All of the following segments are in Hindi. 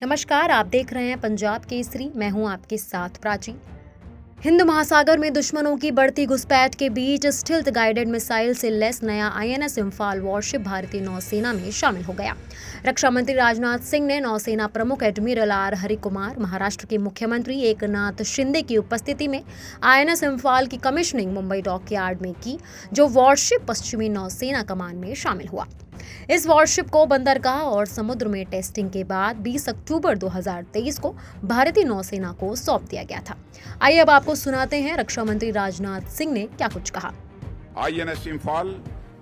नमस्कार, आप देख रहे हैं पंजाब केसरी। मैं हूं आपके साथ प्राची। हिंद महासागर में दुश्मनों की बढ़ती घुसपैठ के बीच स्टिल्थ गाइडेड मिसाइल से लैस नया आईएनएस इम्फाल वॉरशिप भारतीय नौसेना में शामिल हो गया। रक्षा मंत्री राजनाथ सिंह ने नौसेना प्रमुख एडमिरल आर हरिकुमार, महाराष्ट्र के मुख्यमंत्री एकनाथ शिंदे की उपस्थिति में आईएनएस इम्फाल की कमीशनिंग मुंबई डॉकयार्ड में की, जो वॉरशिप पश्चिमी नौसेना कमान में शामिल हुआ। इस वॉरशिप को बंदरगाह और समुद्र में टेस्टिंग के बाद 20 अक्टूबर 2023 को भारतीय नौसेना को सौंप दिया गया था। आइए अब आपको सुनाते हैं रक्षा मंत्री राजनाथ सिंह ने क्या कुछ कहा। आईएनएस इम्फाल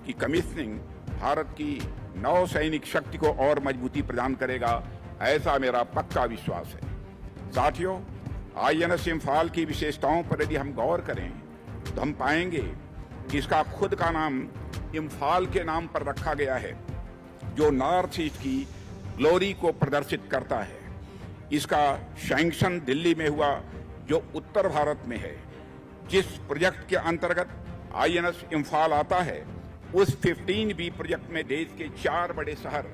की कमीशनिंग भारत की नौ सैनिक शक्ति को और मजबूती प्रदान करेगा, ऐसा मेरा पक्का विश्वास है। साथियों, आईएनएस इम्फाल की विशेषताओं पर यदि हम गौर करें तो हम पाएंगे कि इसका खुद का नाम इम्फाल के नाम पर रखा गया है, जो नॉर्थ ईस्ट की ग्लोरी को प्रदर्शित करता है। इसका सैंक्शन दिल्ली में हुआ, जो उत्तर भारत में है। जिस प्रोजेक्ट के अंतर्गत आईएनएस इम्फाल आता है, उस 15B प्रोजेक्ट में देश के 4 बड़े शहर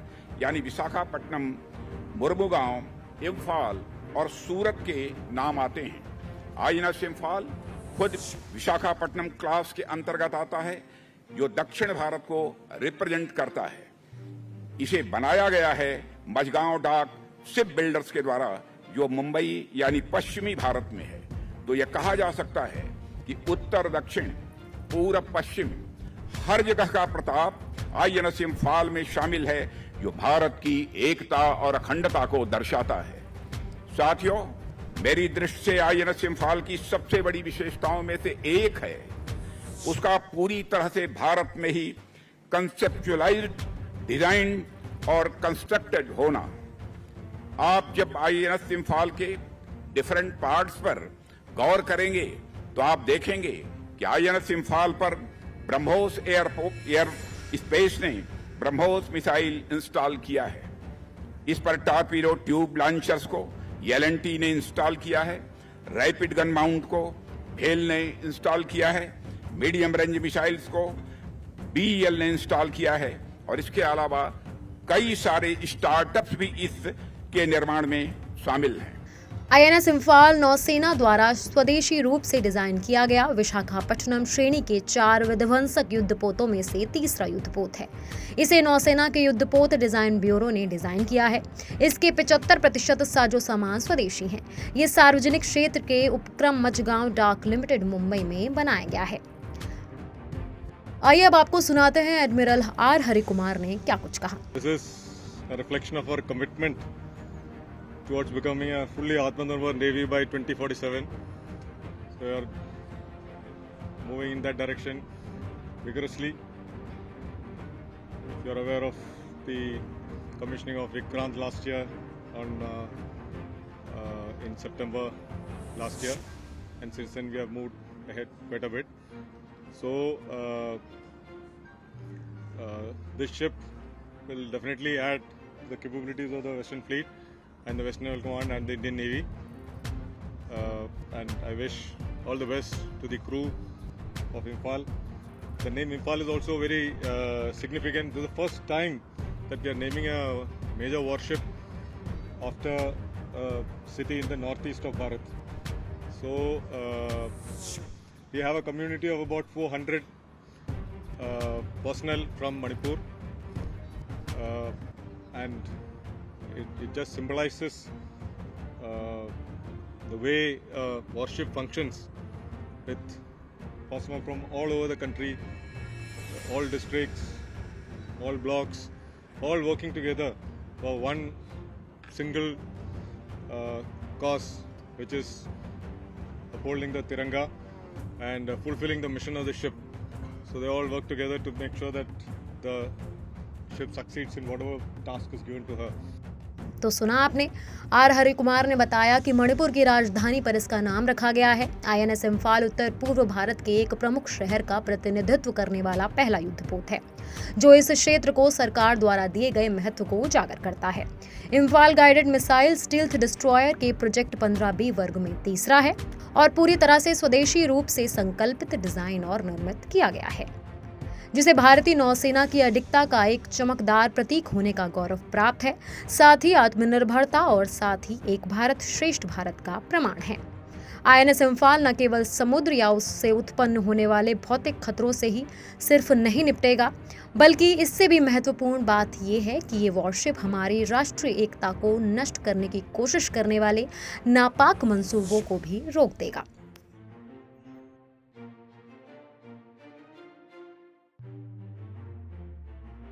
यानी विशाखापट्टनम, मुर्मुगांव, इम्फाल और सूरत के नाम आते हैं। आईएनएस इम्फाल खुद विशाखापट्टनम क्लास के अंतर्गत आता है, जो दक्षिण भारत को रिप्रेजेंट करता है। इसे बनाया गया है मझगांव डॉक शिप बिल्डर्स के द्वारा, जो मुंबई यानी पश्चिमी भारत में है। तो यह कहा जा सकता है कि उत्तर दक्षिण, पूरब पश्चिम, हर जगह का प्रताप आईएनएस इम्फाल में शामिल है, जो भारत की एकता और अखंडता को दर्शाता है। साथियों, मेरी दृष्टि से आईएनएस इम्फाल की सबसे बड़ी विशेषताओं में से एक है उसका पूरी तरह से भारत में ही कंसेप्चुअलाइज्ड, डिजाइन और कंस्ट्रक्टेड होना। आप जब आईएनएस इम्फाल के डिफरेंट पार्ट्स पर गौर करेंगे तो आप देखेंगे कि आईएनएस इम्फाल पर ब्रह्मोस एयर स्पेस ने ब्रह्मोस मिसाइल इंस्टॉल किया है। इस पर टॉर्पीडो ट्यूब लॉन्चर्स को एलएनटी ने इंस्टॉल किया है। रैपिड गन माउंट को भेल ने इंस्टॉल किया है। मीडियम रेंज मिसाइल्स को बीईएल ने इंस्टॉल किया है। और इसके अलावा कई सारे स्टार्टअप्स भी इसके निर्माण में शामिल हैं। आईएनएस इम्फाल नौसेना द्वारा स्वदेशी रूप से डिजाइन किया गया विशाखापट्टनम श्रेणी के 4 विध्वंसक युद्धपोतों में से तीसरा युद्धपोत है। इसे नौसेना के युद्धपोत डिजाइन ब्यूरो ने डिजाइन किया है। इसके 75% साजो सामान स्वदेशी हैं। ये सार्वजनिक क्षेत्र के उपक्रम मझगांव डॉक लिमिटेड मुंबई में बनाया गया है। आइए अब आपको सुनाते हैं एडमिरल आर हरिकुमार ने क्या कुछ कहा। This is a reflection of our commitment towards becoming a fully Atmanirbhar Navy by 2047. So we are moving in that direction vigorously. If you are aware of the commissioning of Vikrant last year in September last year, and since then we have moved ahead quite a bit. So this ship will definitely add the capabilities of the Western Fleet and the Western Naval Command and the Indian Navy. And I wish all the best to the crew of Imphal. The name Imphal is also very significant. This is the first time that we are naming a major warship after a city in the northeast of Bharat. So we have a community of about 400 personnel from Manipur, and it just symbolizes the way a warship functions, with personnel from all over the country, all districts, all blocks, all working together for one single cause, which is upholding the Tiranga and fulfilling the mission of the ship. So they all work together to make sure that the ship succeeds in whatever task is given to her. तो सुना आपने, आर हरिकुमार ने बताया कि मणिपुर की राजधानी पर इसका नाम रखा गया है। आईएनएस इम्फाल उत्तर पूर्व भारत के एक प्रमुख शहर का प्रतिनिधित्व करने वाला पहला युद्धपोत है, जो इस क्षेत्र को सरकार द्वारा दिए गए महत्व को उजागर करता है। Imphal guided missile stealth destroyer के प्रोजेक्ट 15B वर्ग में तीसरा है और पूरी तरह से स्वदेशी रूप से संकल्पित, डिजाइन और निर्मित किया गया है। जिसे भारतीय नौसेना की अडिगता का एक चमकदार प्रतीक होने का गौरव प्राप्त है, साथ ही आत्मनिर्भरता और साथ ही एक भारत श्रेष्ठ भारत का प्रमाण है। आईएनएस इम्फाल न केवल समुद्र या उससे उत्पन्न होने वाले भौतिक खतरों से ही सिर्फ नहीं निपटेगा, बल्कि इससे भी महत्वपूर्ण बात यह है कि ये वॉरशिप हमारी राष्ट्रीय एकता को नष्ट करने की कोशिश करने वाले नापाक मंसूबों को भी रोक देगा।